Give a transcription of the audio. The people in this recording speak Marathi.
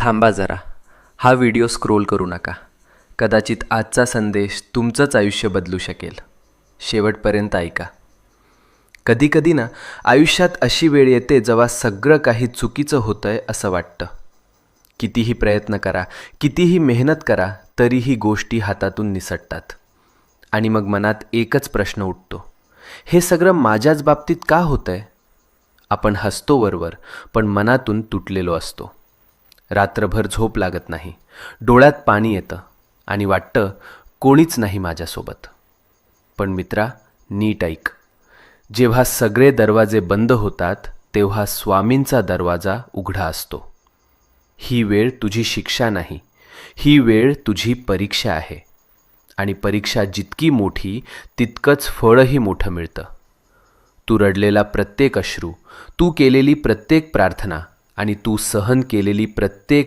थांबा जरा, हा व्हिडिओ स्क्रोल करू नका. कदाचित आजचा संदेश तुमचंच आयुष्य बदलू शकेल. शेवटपर्यंत ऐका. कधीकधी ना आयुष्यात अशी वेळ येते जेव्हा सगळं काही चुकीचं होतंय असं वाटतं. कितीही प्रयत्न करा, कितीही मेहनत करा, तरीही गोष्टी हातातून निसटतात. आणि मग मनात एकच प्रश्न उठतो, हे सगळं माझ्याच बाबतीत का होतंय? आपण हसतो वरवर, पण मनातून तुटलेलो असतो. रात्रभर झोप लागत नाही, डोळ्यात पाणी येतं आणि वाटतं कोणीच नाही माझ्यासोबत. पण मित्रा, नीट ऐक. जेव्हा सगळे दरवाजे बंद होतात तेव्हा स्वामींचा दरवाजा उघडा असतो. ही वेळ तुझी शिक्षा नाही, ही वेळ तुझी परीक्षा आहे. आणि परीक्षा जितकी मोठी तितकंच फळही मोठं मिळतं. तू रडलेला प्रत्येक अश्रू, तू केलेली प्रत्येक प्रार्थना आणि तू सहन केलेली प्रत्येक